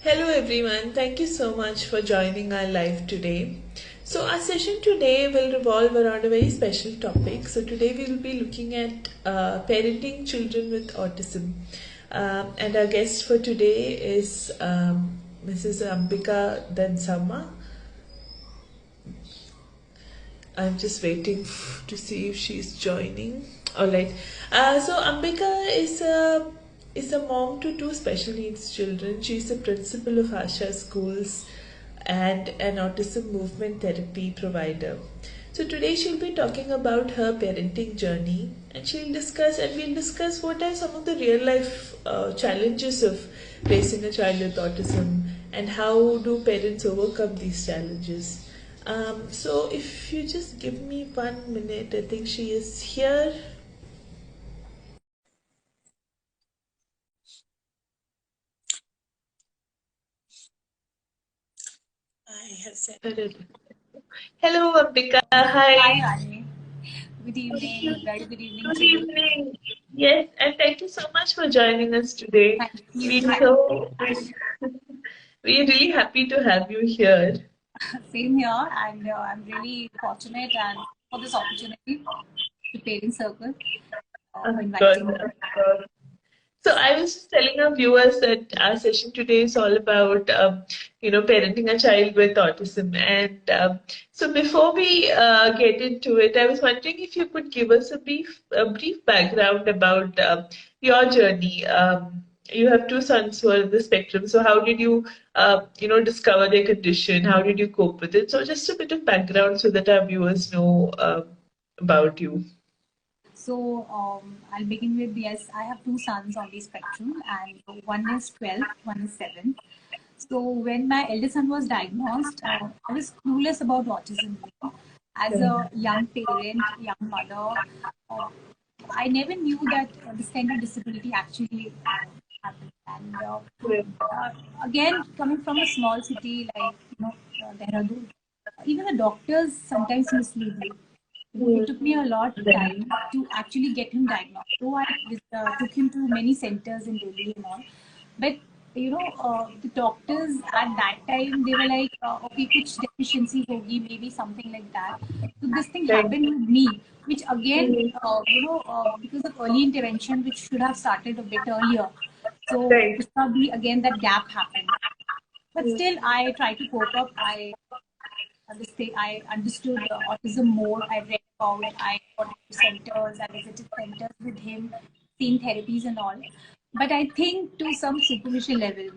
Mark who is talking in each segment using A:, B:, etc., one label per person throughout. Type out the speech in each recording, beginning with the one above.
A: Hello everyone, thank you so much for joining our live today. So, our session today will revolve around a very special topic. So, today we will be looking at parenting children with autism. And our guest for today is Mrs. Ambika Dansama. I'm just waiting to see if she's joining. All right. So Ambika is a mom to two special needs children. She's the principal of Asha schools and an autism movement therapy provider. So today she'll be talking about her parenting journey, and we'll discuss what are some of the real life challenges of raising a child with autism and how do parents overcome these challenges. So if you just give me 1 minute, I think she is here. I have said it. Hello, Ambika. Hi.
B: Hi, Ani. Good evening. Very good evening
A: Good
B: to you.
A: evening. Yes, and thank you so much for joining us today.
B: Thank you.
A: We're so we're really happy to have you here.
B: Same here, and I'm really fortunate and for this opportunity to Parent Circle for
A: Of course,
B: inviting me.
A: of course. So I was just telling our viewers that our session today is all about, parenting a child with autism. And so before we get into it, I was wondering if you could give us a brief background about your journey. You have two sons who are in the spectrum. So how did you discover their condition? How did you cope with it? So just a bit of background so that our viewers know about you.
B: So I'll begin with yes, I have two sons on the spectrum, and one is 12, one is 7. So when my eldest son was diagnosed, I was clueless about autism. As a young parent, young mother, uh, I never knew that this kind of disability actually happens. And again, coming from a small city like Dehradun, even the doctors sometimes mislead you. It took me a lot of time to actually get him diagnosed. So I took him to many centers in Delhi and all, but the doctors at that time they were like, okay, kuch deficiency hogi, maybe something like that. So this thing
A: Right.
B: happened with me, which again, because of early intervention, which should have started a bit earlier. So
A: Right.
B: probably again that gap happened. But still, I try to cope up. I understood autism more. I read about. I got into centers. I visited centers with him, seen therapies and all. But I think to some superficial level,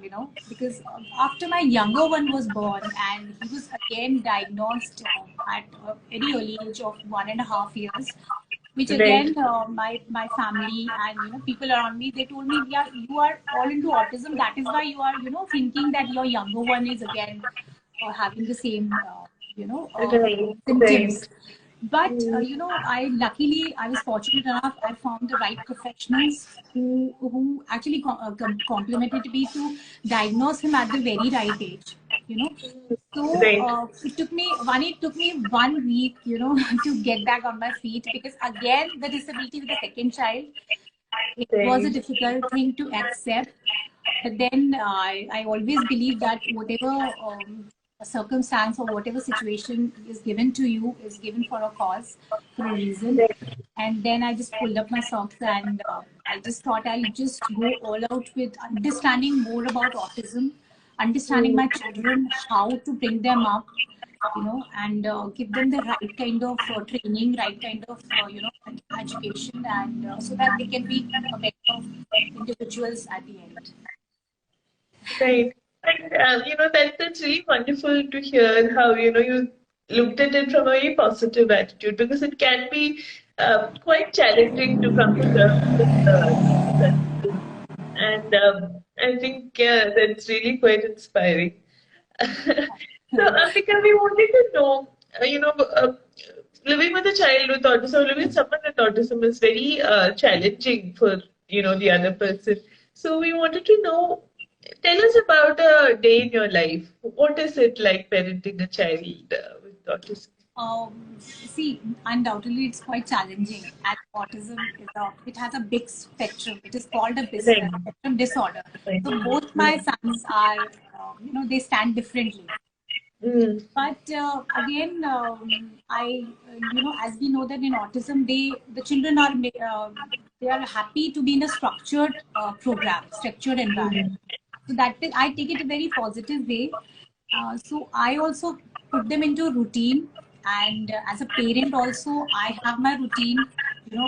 B: because after my younger one was born and he was again diagnosed at a very early age of 1.5 years, which
A: Right.
B: again my family and people around me, they told me, yeah, you are all into autism, that is why you are thinking that your younger one is again having the same
A: Right.
B: symptoms.
A: Right.
B: But I was fortunate enough, I found the right professionals who actually complimented me to diagnose him at the very right age, you know so
A: Right.
B: it took me 1 week, to get back on my feet, because again the disability with the second child, it was a
A: Right.
B: difficult thing to accept. But then I always believe that whatever circumstance or whatever situation is given to you is given for a cause, for a reason. And then I just pulled up my socks and I just thought I'll just go all out with understanding more about autism, understanding my children, how to bring them up, and give them the right kind of training, right kind of, education, and so that they can be a better individuals at the end.
A: Right. And that's really wonderful to hear how you looked at it from a very positive attitude, because it can be quite challenging to come to terms with such things. And I think that's really quite inspiring. So, because we wanted to know, living with a child with autism, living with someone with autism is very challenging for the other person. So, we wanted to know. Tell us about a day in your life. What is it like parenting a child with autism?
B: See, undoubtedly, it's quite challenging. And autism it has a big spectrum. It is called a
A: Right.
B: spectrum disorder.
A: Right.
B: So both my sons are they stand differently.
A: Mm.
B: But again, as we know that in autism, the children are they are happy to be in a structured program, structured environment.
A: Mm.
B: So I take it a very positive way. So I also put them into a routine, and as a parent also, I have my routine.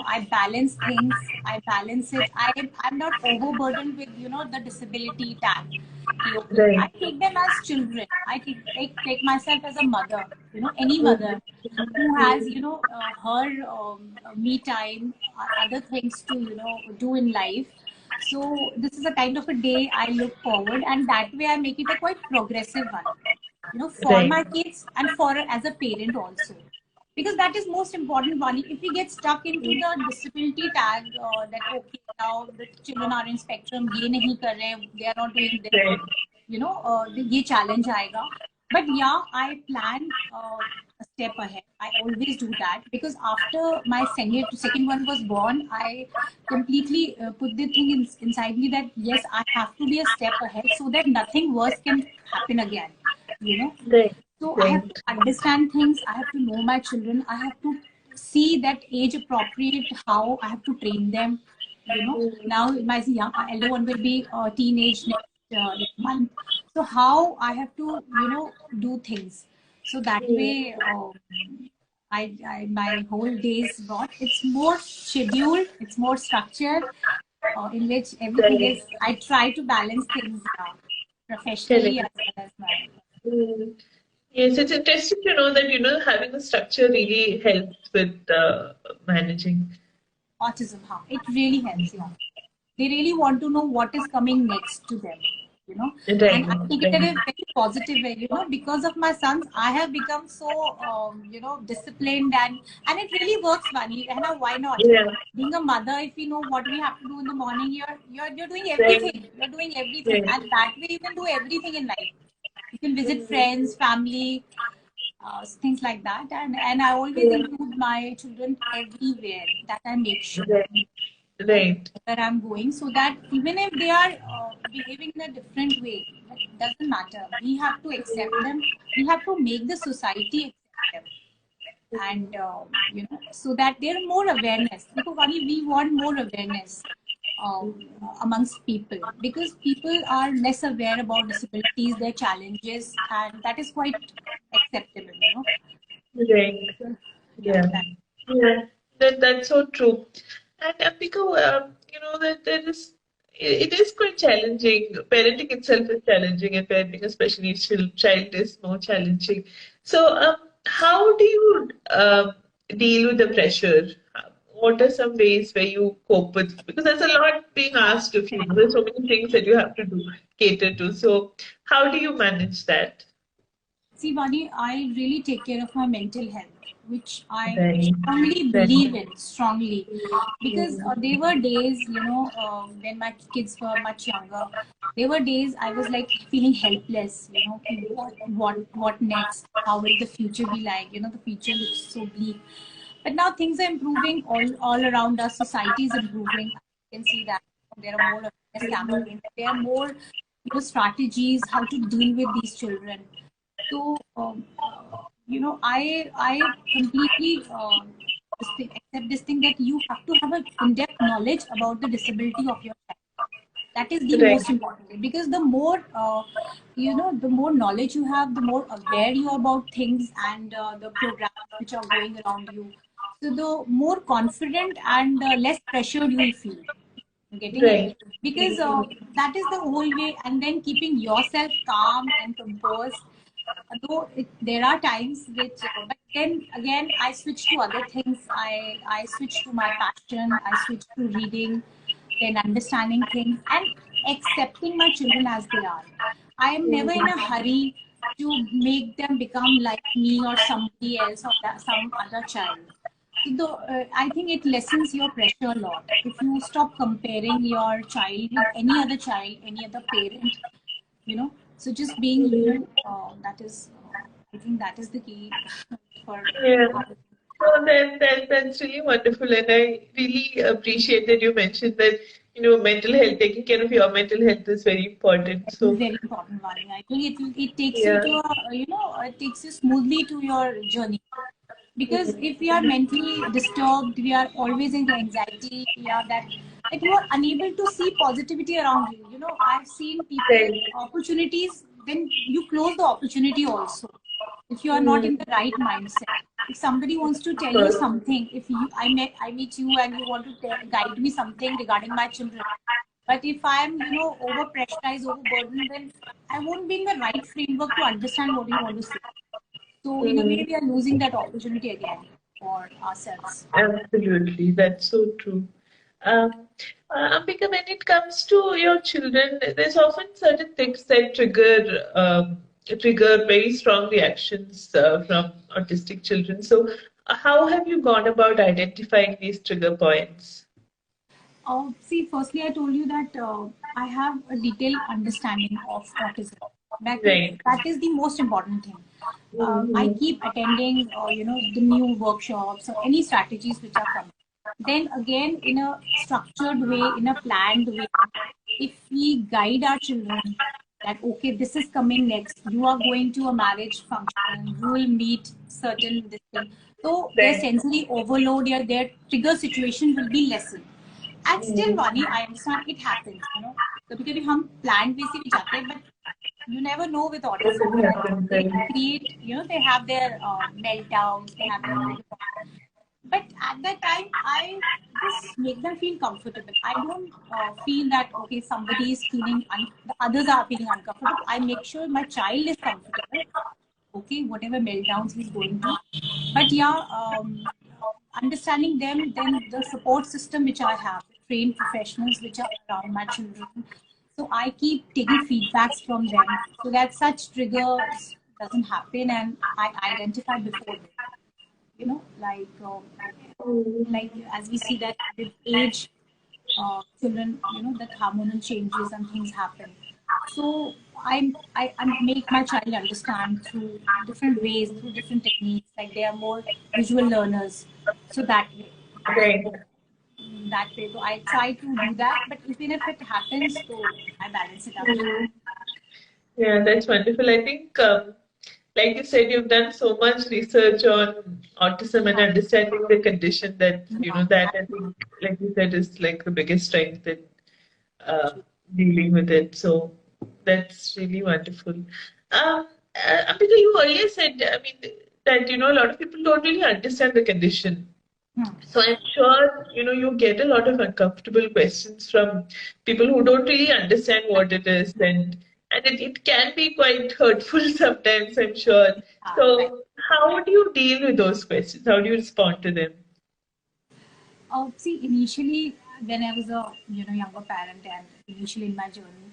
B: I balance things. I balance it. I'm not overburdened with the disability tag. Okay, I
A: Right.
B: take them as children. I take myself as a mother. Any
A: Mm.
B: mother who has her me time, other things to do in life. So this is a kind of a day I look forward, and that way I make it a quite progressive one, for
A: Right.
B: my kids and for as a parent also, because that is most important one. If we get stuck into the disability tag, that okay, now the children are in spectrum, ye nahi kar rahe, they are not doing this,
A: Right.
B: ye challenge aayega. But yeah, I plan a step ahead. I always do that, because after my second one was born, I completely put the thing inside me that yes, I have to be a step ahead so that nothing worse can happen again. You know,
A: Right.
B: so I have to
A: Right.
B: understand things. I have to know my children. I have to see that age appropriate how I have to train them. Now my elder one will be teenage next month. So how I have to do things. So that
A: Mm.
B: way, my whole day's not. It's more scheduled. It's more structured. In which everything
A: Right.
B: is. I try to balance things professionally
A: Correct.
B: as well as my
A: Mm. Yes, it's interesting to know that, having a structure really helps with managing.
B: autism. Huh? It really helps. Yeah, they really want to know what is coming next to them. And
A: Right.
B: I take it in
A: Right.
B: a very positive way. Because of my sons, I have become so disciplined, and it really works, Vani. And why not?
A: Yeah.
B: Being a mother, if you know what we have to do in the morning, you're doing
A: Right.
B: everything. You're doing everything,
A: Right.
B: and that way you can do everything in life. You can visit
A: Mm.
B: friends, family, things like that. And I always
A: Yeah.
B: include my children everywhere. That I make sure.
A: Right. Right.
B: Where I'm going, so that even if they are behaving in a different way, that doesn't matter. We have to accept them. We have to make the society accept them, and so that there are more awareness. Because we want more awareness amongst people, because people are less aware about disabilities, their challenges, and that is quite acceptable.
A: Right.
B: Yeah,
A: Yeah.
B: that.
A: Yeah. That's so true. And Ambika, that there is it is quite challenging. Parenting itself is challenging, and parenting especially a child is more challenging. So, how do you deal with the pressure? What are some ways where you cope with? Because there's a lot being asked of you. There's so many things that you have to do, cater to. So, how do you manage that?
B: See, Vani, I really take care of my mental health, which I
A: Right.
B: strongly
A: Right.
B: believe in, strongly. Because there were days, when my kids were much younger, there were days I was like feeling helpless, ki what next? How will the future be like? The future looks so bleak. But now things are improving all around us. Society is improving. I can see that there are more awareness campaigns. There are more, strategies how to deal with these children. So, I completely accept this thing that you have to have an in-depth knowledge about the disability of your child. That is the
A: Right.
B: most important thing, because the more the more knowledge you have, the more aware you are about things and the programs which are going around you. So the more confident and less pressured you will feel. You getting it?
A: Right.
B: Because that is the whole way. And then keeping yourself calm and composed, though there are times which but then again I switch to other things. I switch to my passion. I switch to reading, then understanding things, and accepting my children as they are. I am never in a hurry to make them become like me or somebody else or some other child. So I think it lessens your pressure a lot if you stop comparing your child with any other child, any other parent. So just being you, that is I think that is the key for
A: Yeah.
B: having.
A: So that's really wonderful, and I really appreciate that you mentioned that mental health, taking care of your mental health is very important. So
B: Very important, Vani. I think it takes you
A: yeah.
B: to a, it takes you smoothly to your journey. Because if we are mentally disturbed, we are always in the anxiety, yeah, that you are unable to see positivity around you. I've seen people,
A: Right.
B: opportunities, then you close the opportunity also. If you are not in
A: Mm,
B: the right mindset, if somebody wants to
A: of
B: tell you
A: course.
B: something, if you I meet you and you want to guide me something regarding my children, but if I'm, over pressurized, overburdened, then I won't be in the right framework to understand what you want to say. So in a way,
A: Mm,
B: we are losing that opportunity again for ourselves.
A: absolutely, that's so true. Um, Ambika, when it comes to your children, there's often certain things that trigger very strong reactions from autistic children. So, how have you gone about identifying these trigger points?
B: See, firstly, I told you that I have a detailed understanding of autism.
A: Right.
B: That is the most important thing. I
A: Mm-hmm.
B: keep attending, the new workshops or any strategies which are coming. Then again, in a structured way, in a planned way, if we guide our children that okay, this is coming next, you are going to a marriage function, you will meet certain this thing, so their
A: Right.
B: sensory overload or their trigger situation will be lessened. And still,
A: Mm.
B: Vani, I understand it happens, कभी कभी हम planned way से भी जाते हैं, but you never know with autism
A: Doesn't
B: that
A: happen,
B: they
A: right?
B: create, they have their meltdowns, they have their trigger points. But at that time, I just make them feel comfortable. I don't feel that, okay, somebody is feeling, the others are feeling uncomfortable. I make sure my child is comfortable, okay, whatever meltdowns he's going to. But yeah, understanding them, then the support system which I have, the trained professionals which are around my children. So I keep taking feedbacks from them so that such triggers doesn't happen and I identify before them. Like as we see that with age, children, that hormonal changes and things happen. So I make my child understand through different ways, through different techniques. Like they are more visual learners, so that way,
A: Right.
B: So I try to do that. But even if it happens, so I balance it out.
A: Mm. Yeah, that's wonderful. I think, like you said, you've done so much research on autism and understanding the condition that,
B: Yeah,
A: that I think, like you said, is like the biggest strength in uh, dealing with it. So that's really wonderful. Ambika, you earlier said, I mean, that, a lot of people don't really understand the condition.
B: hmm.
A: So I'm sure, you get a lot of uncomfortable questions from people who don't really understand what it is, and it can be quite hurtful sometimes, I'm sure.
B: Right.
A: So how do you deal with those questions? How do you respond to them?
B: See, initially when I was a younger parent and initially in my journey,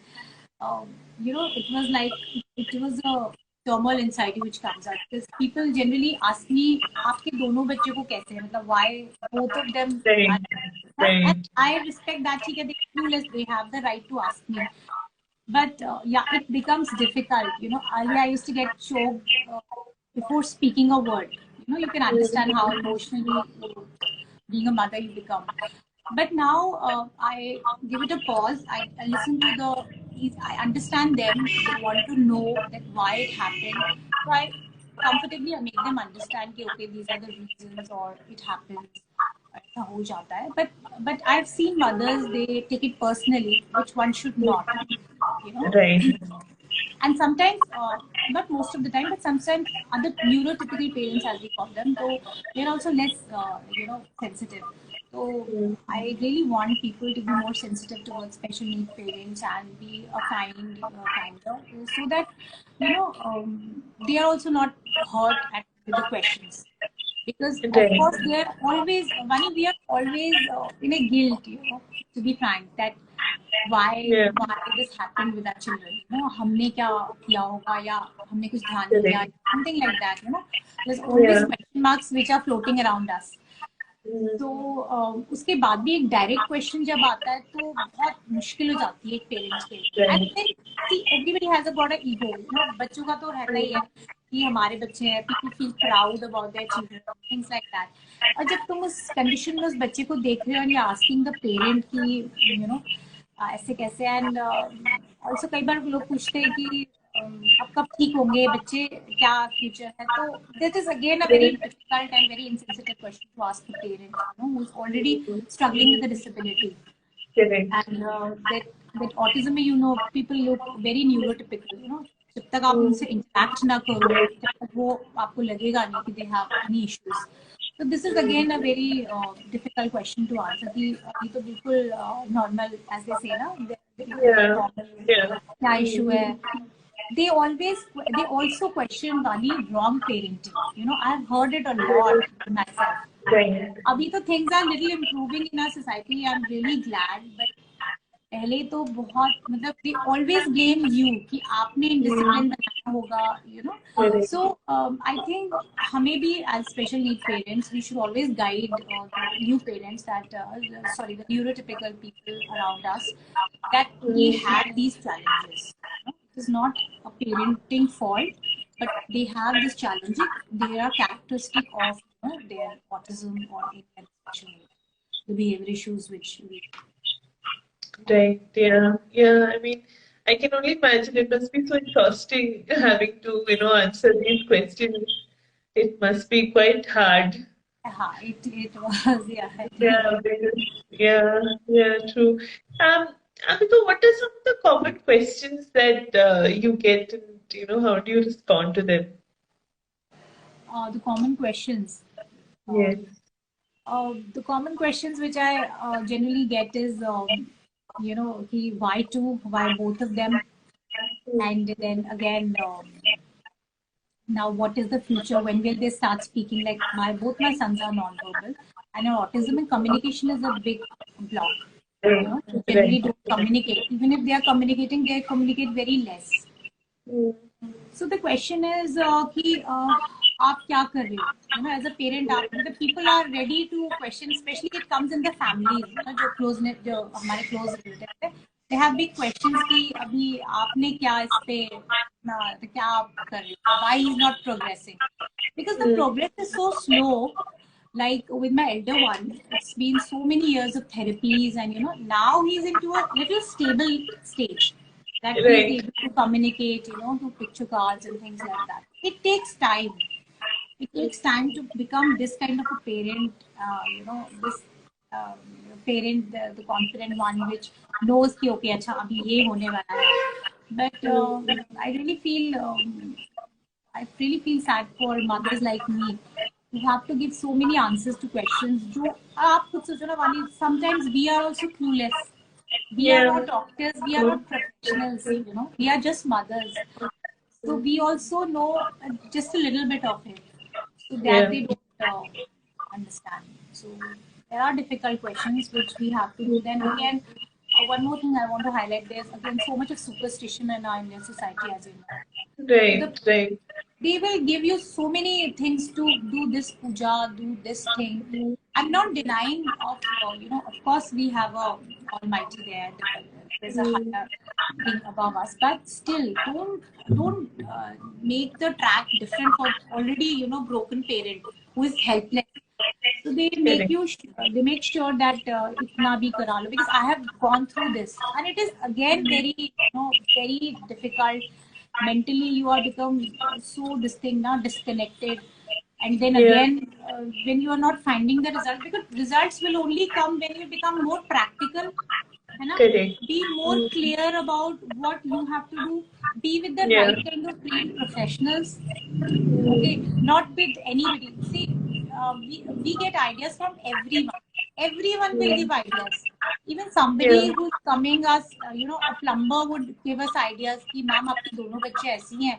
B: it was like it was a turmoil inside you which comes out because people generally ask me, आपके दोनों बच्चे को कैसे है? मतलब why both of them
A: Right,
B: are, and
A: right,
B: I respect that. ठीक है, they clueless, they have the right to ask me. But yeah, it becomes difficult. Earlier I used to get choked before speaking a word. You can understand how emotionally being a mother you become. But now I give it a pause. I listen to I understand them. They want to know that why it happened. So I comfortably I make them understand that okay, these are the reasons or it happens. ऐसा हो जाता है. But I've seen mothers, they take it personally, which one should not. You know,
A: right.
B: and sometimes not most of the time, but sometimes other neurotypical parents as we call them, though they're also less sensitive. So I really want people to be more sensitive towards special need parents and be a kinder, so that they are also not hurt with the questions, because of
A: Right.
B: course they are always, Vani, we are always in a guilt, to be frank, that
A: Yeah.
B: why this happened with our children, हमने क्या किया होगा या हमने कुछ ध्यान नहीं दिया,
A: Correct.
B: something like that, there's always
A: Yeah.
B: question marks which are floating around us.
A: Mm,
B: तो उसके बाद भी एक डायरेक्ट क्वेश्चन जब आता है तो बहुत मुश्किल हो जाती है एक पेरेंट्स के लिए. And
A: right.
B: Then see everybody has a got a ego, बच्चों का तो रहता ही है. कि हमारे बच्चे हैं, people feel proud about their children, things like that. और जब तुम उस कंडीशन में उस बच्चे को देख रहे हो and you're asking the parent कि ऐसे कैसे, एंड ऑल्सो कई बार लोग पूछते हैं कि अब कब ठीक होंगे बच्चे, क्या फ्यूचर है, तो this is again a very difficult and very insensitive question to ask a parent, who's already struggling with a disability.
A: Correct.
B: And that autism में people look very neurotypical, जब तक आप
A: Mm.
B: उनसे इंटरेक्ट ना करो जब तक वो आपको लगेगा नहीं कि they have any issues. So this is again a very difficult question to answer कि ये तो बिल्कुल normal, as they say ना, very
A: Yeah.
B: normal,
A: Yeah.
B: क्या issue है.
A: Mm.
B: They also question Vani wrong parenting. I've heard it a lot myself.
A: Right.
B: अभी तो things are little improving in our society. I'm really glad, but पहले तो बहुत, मतलब they always blame you कि आपने
A: Mm.
B: indiscipline बनाया होगा.
A: Correct.
B: So I think हमें भी as special need parents, we should always guide the new parents that sorry, the neurotypical people around us, that they
A: Mm.
B: have these challenges. It is not a parenting fault, but they have this challenge. They are characteristic of their autism or any other special need, the behavior issues which we.
A: Right. Yeah. Yeah. I mean, I can only imagine it must be so exhausting having to, answer these questions. It must be quite hard.
B: It was, yeah, it
A: Yeah,
B: really.
A: because, yeah, true. Amita, what are some of the common questions that you get, and how do you respond to them?
B: The common questions.
A: Yes.
B: The common questions which I generally get is, why two, why both of them, and then again, now what is the future? When will they start speaking? Like both my sons are non-verbal, and autism and communication is a big block.
A: Right.
B: They generally
A: Right.
B: don't communicate. Even if they are communicating, they communicate very less.
A: Mm.
B: So the question is कि आप क्या कर रहे हो? As a parent, the people are ready to question, especially it comes in the families. जो close जो हमारे close relatives हैं, they have big questions कि अभी आपने क्या इस पे क्या आप कर रहे हो? Why he is not progressing? Because the
A: Mm.
B: progress is so slow. Like with my elder one, it's been so many years of therapies, and now he's into a little stable stage that he's
A: Right.
B: able to communicate, to picture cards and things like that. It takes time. It takes time to become this kind of a parent, this uh, parent, the confident one, which knows कि okay, अच्छा अभी ये होने वाला है. But
A: Mm.
B: I really feel I really feel sad for mothers like me who have to give so many answers to questions. जो आप खुद सोचो ना वानी, sometimes we are also clueless. We are
A: Yeah.
B: not doctors, we are not professionals, we are just mothers. So we also know just a little bit of it, so that
A: Yeah.
B: they don't understand. So there are difficult questions which we have to do. Then again, one more thing I want to highlight: there's again so much of superstition in our Indian society, as you know. So
A: Right. Right.
B: they will give you so many things to do this puja, do this thing. I'm not denying of, of course we have a Almighty there. There's a
A: Mm.
B: higher thing above us, but still, don't make the track different for already broken parent who is helpless. So they make
A: Correct.
B: you, they make sure that itna bhi kara lo, because I have gone through this, and it is again very, very difficult. Mentally, you are become so distinct now, disconnected, and then
A: Yeah.
B: again, when you are not finding the result, because results will only come when you become more practical, है ना?
A: Correct.
B: Be more
A: Mm.
B: clear about what you have to do. Be with the
A: Yeah.
B: right kind of trained professionals. Okay, not with anybody. See, we get ideas from everyone. Everyone will
A: Mm.
B: give ideas. Even somebody
A: Yeah.
B: who's coming us, a plumber would give us ideas कि ma'am आपके दोनों बच्चे ऐसी हैं,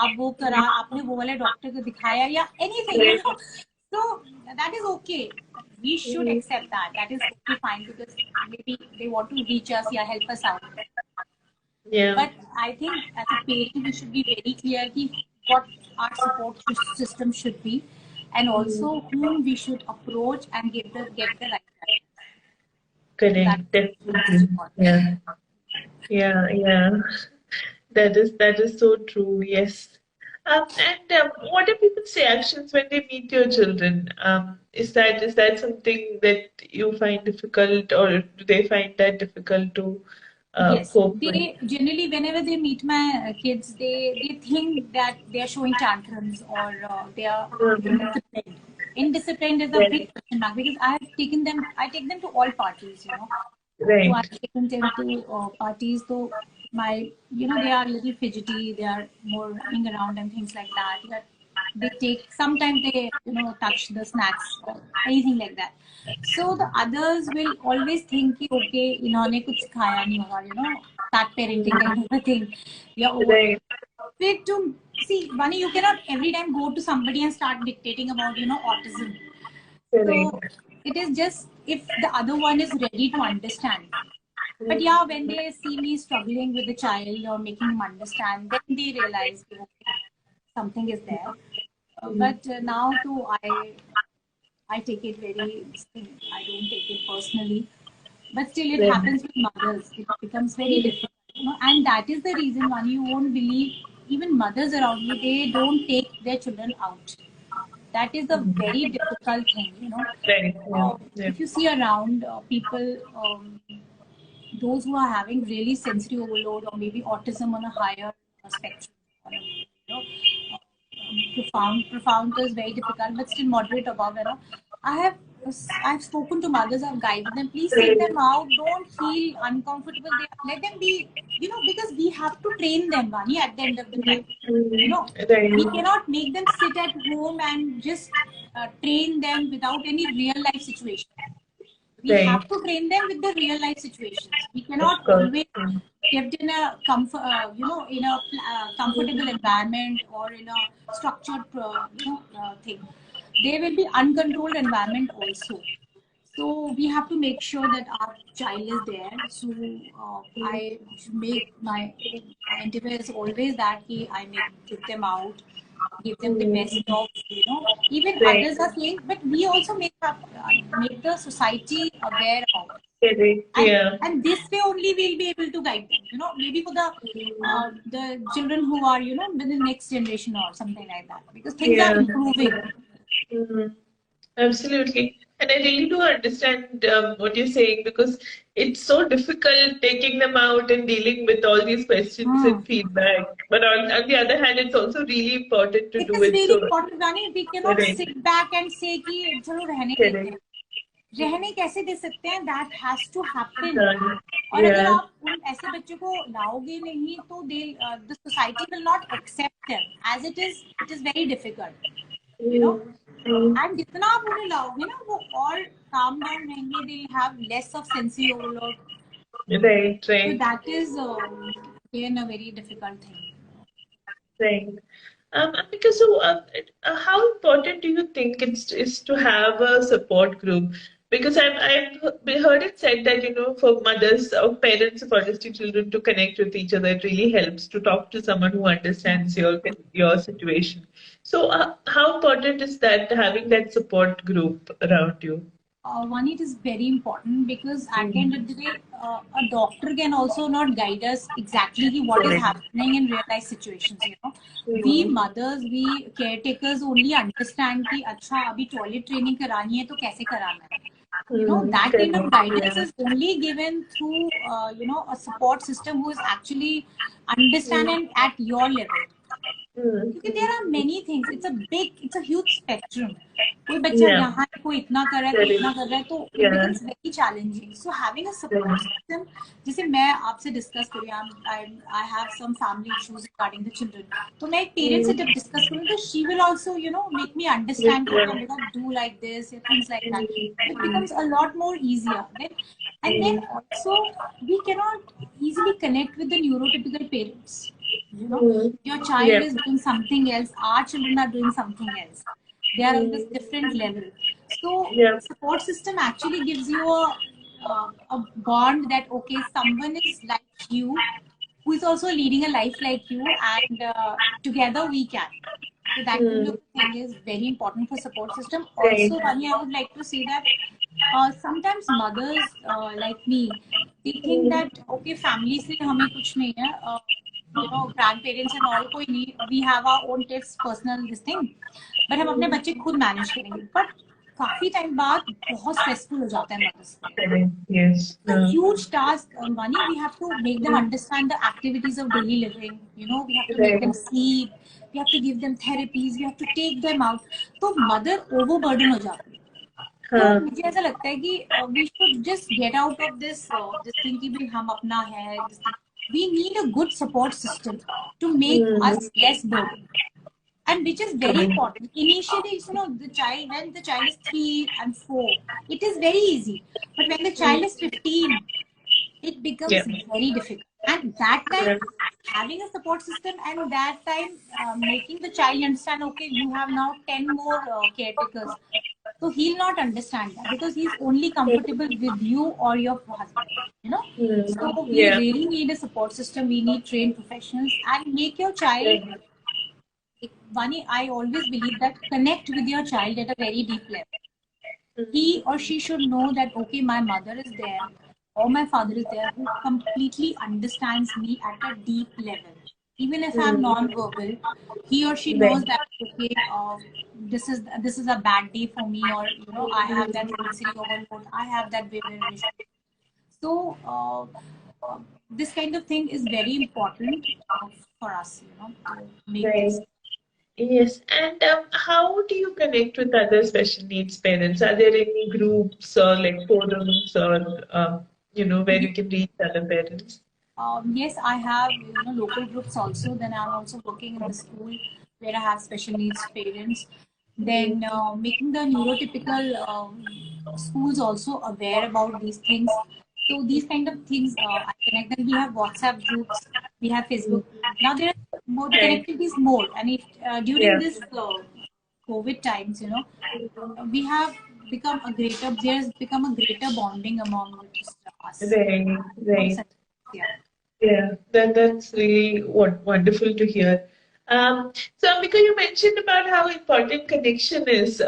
B: आप वो करा, आपने वो वाले डॉक्टर को दिखाया या anything,
A: Right.
B: So that is okay. We should
A: Mm.
B: accept that. That is okay, fine, because maybe they want to reach us, yeah, help us out.
A: Yeah.
B: But I think as a parent, we should be very clear ki what our support system should be, and
A: Mm.
B: also whom we should approach and get the right guidance. So
A: Correct.
B: that's the most
A: Definitely.
B: important.
A: Yeah. Yeah. Yeah. That is so true. Yes. And what are people's reactions when they meet your children? Is that something that you find difficult, or do they find that difficult to
B: Yes,
A: cope with?
B: they generally, whenever they meet my kids, they think that they are showing tantrums or they are
A: Mhm.
B: indisciplined. Indisciplined is a big
A: Right,
B: question mark because I take them to all parties, you know. So
A: right,
B: I've taken them to parties. So my, you know, they are a little fidgety. They are more running around and things like that. But they take, sometimes they, you know, touch the snacks or anything like that. So the others will always think कि okay, इन्होंने कुछ सिखाया नहीं होगा, you know, that parenting kind of a thing. Yeah, over.
A: right,
B: Wait to see, Vani, you cannot every time go to somebody and start dictating about, you know, autism. So
A: correct.
B: it is just if the other one is ready to understand. But
A: Mm,
B: yeah, when they see me struggling with the child or making him understand, then they realize okay, something is there.
A: mm,
B: But now too, I take it very. I don't take it personally. But still, it
A: right.
B: happens with mothers. It becomes very
A: Mm,
B: difficult, you know, and that is the reason why you won't believe even mothers around you, they don't take their children out. That is a
A: mm,
B: very difficult thing, you know.
A: right, yeah, yeah.
B: If you see around people, those who are having really sensory overload or maybe autism on a higher spectrum, on a, you know, profound is very difficult, but still moderate above, you know. I have I've spoken to mothers, I've guided them. Please sit them out. Don't feel uncomfortable. They let them be, you know, because we have to train them, Vani, at the end of the
A: Mm,
B: day. You
A: mm,
B: know, we
A: right,
B: cannot make them sit at home and just train them without any real life situation. We
A: right,
B: have to train them with the real life situations. We
A: of
B: cannot
A: course.
B: always
A: Mm,
B: kept in a comfort, you know, in a comfortable environment or in a structured, thing. There will be uncontrolled environment also. So we have to make sure that our child is there. So I make my endeavor is always that I make give them out, give them the
A: mm,
B: best of, you know. Even
A: right,
B: others are saying, but we also make the society aware about it.
A: correct,
B: and
A: yeah.
B: and this way only we'll be able to guide them, you know, maybe for the children who are, you know, in the next generation or something like that, because things are
A: Yeah.
B: improving.
A: Mm, absolutely. And I really do understand what you're saying, because it's so difficult taking them out and dealing with all these questions
B: Hmm.
A: and feedback. But on the other hand, it's also really important to
B: It
A: do
B: is
A: it.
B: really
A: So,
B: important, Rani. We cannot
A: correct,
B: sit back and say कि चलो रहने देते
A: correct.
B: हैं. रहने कैसे दे सकते हैं? That has to happen. और अगर
A: Yeah.
B: आप उन ऐसे बच्चों को लाओगे नहीं तो the society will not accept them. As it is very difficult, you know.
A: Mm, mm,
B: And जितना आप उन्हें लाओगे ना वो और calm down रहेंगे. They'll have less of sensory overload.
A: right,
B: So
A: right.
B: that is again a very difficult thing.
A: Right. Because so, how important do you think it's is to have a support group? Because I've heard it said that, for mothers or parents of autistic children to connect with each other, it really helps to talk to someone who understands your situation. So how important is that, having that support group around you?
B: One, it is very important because at the end
A: Mm.
B: of the day, a doctor can also not guide us exactly what is
A: Correct.
B: happening in real life situations. You know, we
A: Mm.
B: mothers, we caretakers only understand कि अच्छा अभी toilet training करानी है तो कैसे कराना है. You know,
A: Mm.
B: that kind of
A: Correct.
B: guidance
A: Yeah.
B: is only given through a support system who is actually understand
A: Mm.
B: and at your level.
A: Mm.
B: क्योंकि there are
A: Mm.
B: many things, it's a huge spectrum. कोई बच्चा
A: Yeah.
B: यहाँ है, कोई इतना कर रहा है, कोई
A: Correct.
B: इतना कर रहा है, तो it
A: Yeah.
B: becomes very challenging. So having a support
A: Correct.
B: system, जैसे मैं आपसे डिस्कस करूँ, I have some family issues regarding the children, तो मैं एक पेरेंट से
A: Mm.
B: जब डिस्कस करूँ तो she will also, you know, make me understand कि हाँ
A: Yeah.
B: बेटा do like this, things like that. It
A: Mm.
B: becomes a lot more easier then. And then
A: Mm.
B: also we cannot easily connect with the neurotypical parents, you know.
A: Mm.
B: Your child
A: Yeah.
B: is doing something else, our children are doing something else, they are on this
A: Mm.
B: different level. So
A: Yeah.
B: support system actually gives you a bond that okay, someone is like you who is also leading a life like you, and together we can. So that kind of
A: Mm.
B: thing is very important for support system.
A: Right.
B: Also, Vani, I would like to say that sometimes mothers like me, they think
A: Mm.
B: that okay, family से हमें कुछ नहीं है. grandparents and all, कोई नहीं, we have our own tips, personal this thing, but हम अपने बच्चे खुद मैनेज करेंगे. But काफी टाइम बाद बहुत स्ट्रेसफुल हो जाता है मदर्स के लिए.
A: Correct. Yes.
B: It's a huge task, Vani. We have to make them understand the activities of daily living. We have to make them
A: Right.
B: sleep. We have to give them therapies. We have to take them out. तो mother overburden हो जाती है. तो
A: हाँ.
B: मुझे ऐसा लगता है कि we should just get out of this thing कि भाई हम अपना है. We need a good support system to make us less burden. And which is very important. Initially, when the child is 3 and 4, it is very easy. But when the child is 15, it becomes
A: Yeah.
B: very difficult. And that time,
A: Yeah.
B: having a support system, and that time making the child understand, okay, you have now 10 more caretakers. So he'll not understand that because he's only comfortable with you or your husband. So we
A: Yeah.
B: really need a support system. We need trained professionals, and make your child.
A: Right.
B: Vani, I always believe that connect with your child at a very deep level. He or she should know that, okay, my mother is there or my father is there who completely understands me at a deep level. Even if I'm non-verbal, he or she knows
A: Right.
B: that, okay, this is a bad day for me, or I have that sensory overload, I have that behavior issue. So this kind of thing is very important for us, to make
A: Right.
B: this.
A: Yes. And how do you connect with other special needs parents? Are there any groups or like forums or where you can reach other parents?
B: Yes, I have local groups also. Then I'm also working in the school where I have special needs parents. Then making the neurotypical schools also aware about these things. So these kind of things I connect. Then we have WhatsApp groups. We have Facebook. Now there are more, the
A: Right.
B: connectivity is more. And if during
A: Yeah.
B: this COVID times, we have become a greater. There's become a greater bonding among us.
A: Right.
B: For
A: Right.
B: such, yeah.
A: Yeah, that's really wonderful to hear. So, Ambika, you mentioned about how important connection is.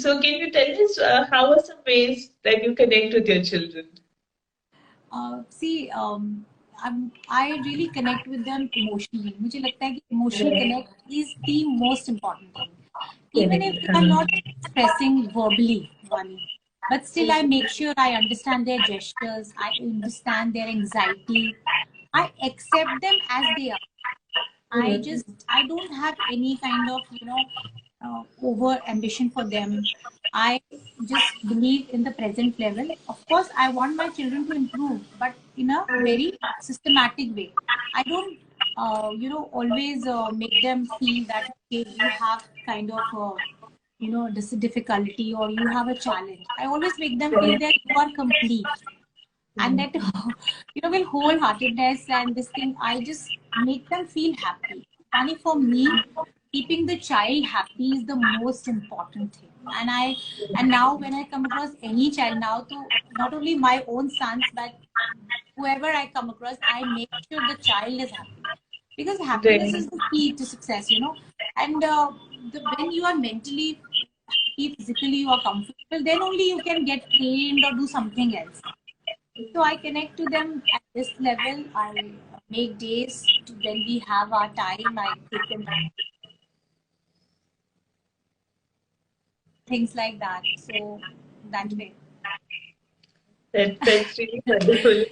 A: So, can you tell us how are some ways that you connect with your children?
B: See, I really connect with them emotionally. मुझे लगता है कि emotional
A: Right.
B: connect is the most important thing. Even if
A: Correct.
B: they are not expressing verbally, Vani, but still I make sure I understand their gestures, I understand their anxiety, I accept them as they are. I don't have any kind of, over ambition for them. I just believe in the present level. Of course, I want my children to improve, but in a very systematic way. I don't, always make them feel that, okay, you have kind of, this difficulty or you have a challenge. I always make them feel that you are complete, and that with wholeheartedness and this thing, I just make them feel happy. Funny, for me, keeping the child happy is the most important thing. And now when I come across any child now, to not only my own sons but whoever I come across, I make sure the child is happy, because happiness
A: Right.
B: is the key to success. And when you are mentally happy, physically you are comfortable, then only you can get trained or do something else. So I connect to them at this level. I make days when we have our time. I take them things like that. So that way.
A: That's really wonderful.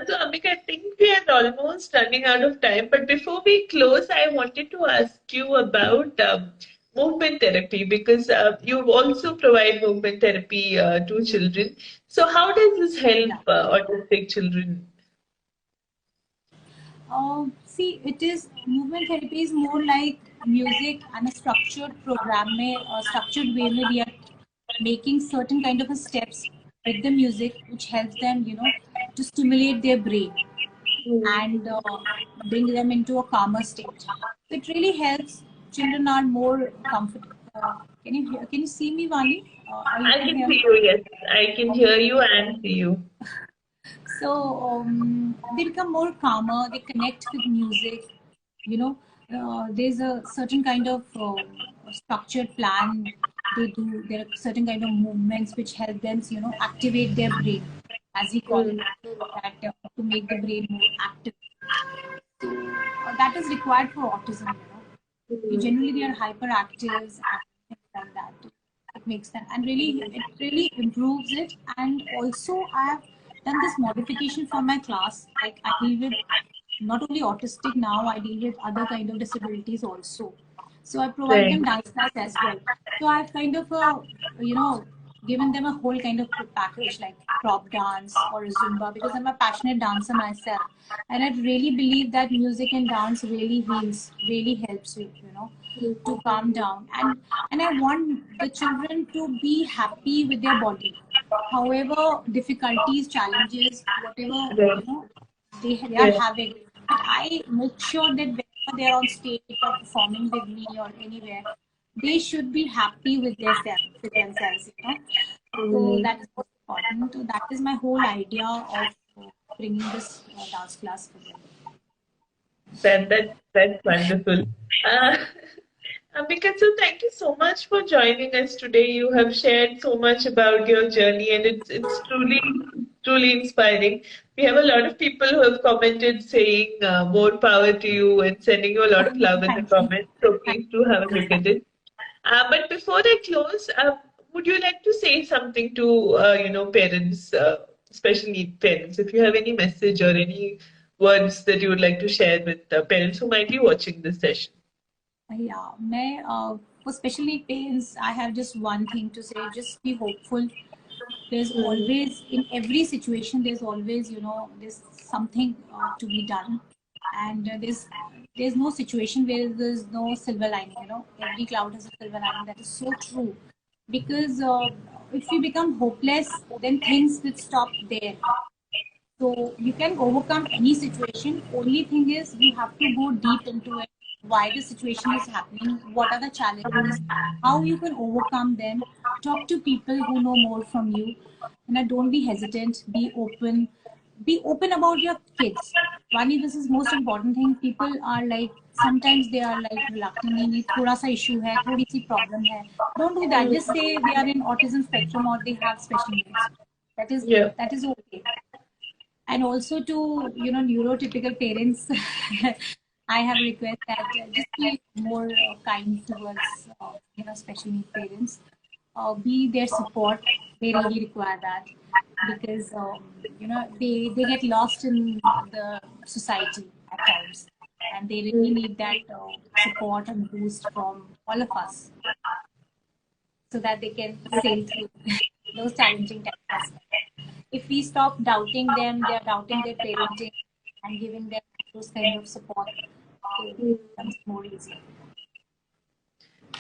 A: So, Ambika, I think we are almost running out of time. But before we close, I wanted to ask you about movement therapy because you also provide movement therapy to children. So, how does this help
B: Yeah.
A: autistic children?
B: See, it is movement therapy is more like music and a structured program, a structured way. Maybe we are making certain kind of a steps with the music, which helps them, to stimulate their brain and bring them into a calmer state. So it really helps. Children are more comfortable. Can you see me, Vani? Or you
A: I
B: can
A: can
B: hear
A: see
B: me?
A: you, yes. I can hear you and see you.
B: So they become more calmer. They connect with music. There's a certain kind of structured plan they do. There are certain kind of movements which help them, activate their brain, as we call it,
A: Mm.
B: that to make the brain more active. So that is required for autism, you know. Generally they are hyperactive and things like that. It makes them, and really it really improves it. And also I have done this modification for my class. Like I deal with not only autistic now, I deal with other kind of disabilities also. So I provide
A: Right.
B: them dance class as well. So I've kind of you know given them a whole kind of package like prop dance or Zumba, because I'm a passionate dancer myself, and I really believe that music and dance really heals, really helps you, you know, to calm down. And I want the children to be happy with their body, however difficulties, challenges, whatever,
A: Right.
B: you know, they are
A: Yeah.
B: having. But I make sure that whenever they're on stage or performing with me or anywhere, they should be happy with with themselves, you know. So
A: Mm.
B: that is most important. So that is my whole idea of bringing this dance class for them.
A: That's wonderful. Uh, Ambika, so thank you so much for joining us today. You have shared so much about your journey, and it's truly inspiring. We have a lot of people who have commented saying more power to you and sending you a lot of love in the
B: Thank you.
A: comments. So
B: Thank
A: please do have a look at it. But before I close, would you like to say something to parents, special need parents? If you have any message or any words that you would like to share with parents who might be watching this session.
B: Yeah, for special need parents, I have just one thing to say: just be hopeful. There's
A: Mm,
B: always, in every situation, there's always, you know, there's something to be done, and there's no situation where there's no silver lining. You know, every cloud has a silver lining. That is so true, because if we become hopeless, then things will stop there. So you can overcome any situation. Only thing is you have to go deep into it. Why the situation is happening? What are the challenges? How you can overcome them? Talk to people who know more from you. And don't be hesitant. Be open. Be open about your kids. Vani, this is most important thing. People are like sometimes they are like reluctant. नहीं थोड़ा सा issue है, थोड़ी सी problem है. Don't do that. Just say they are in autism spectrum or they have special needs. That is
A: yeah,
B: that is okay. And also to, you know, neurotypical parents, I have a request that just be more kind towards you know, special need parents. Be their support. They really require that, because you know, they get lost in the society at times, and they really need that support and boost from all of us, so that they can sail through those challenging times as well. If we stop doubting them, they're doubting their parenting, and giving them those kind of support, it becomes more easier.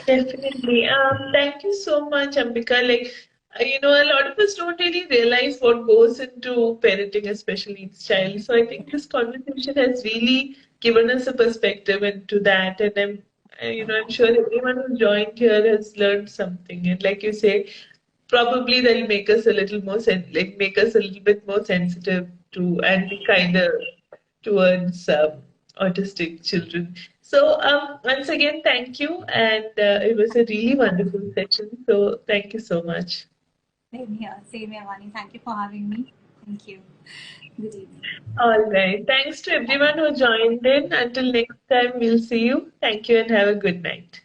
A: definitely. Thank you so much, Ambika. A lot of us don't really realize what goes into parenting a special needs child. So I think this conversation has really given us a perspective into that, and I'm sure everyone who joined here has learned something. And like you say, probably that'll make us a little more make us a little bit more sensitive to and be kinder towards autistic children. So once again, thank you, and it was a really wonderful session. So thank you so much.
B: Same here, Vani. Thank you for having me. Thank you. Good evening.
A: All right. Thanks to everyone who joined in. Until next time, we'll see you. Thank you and have a good night.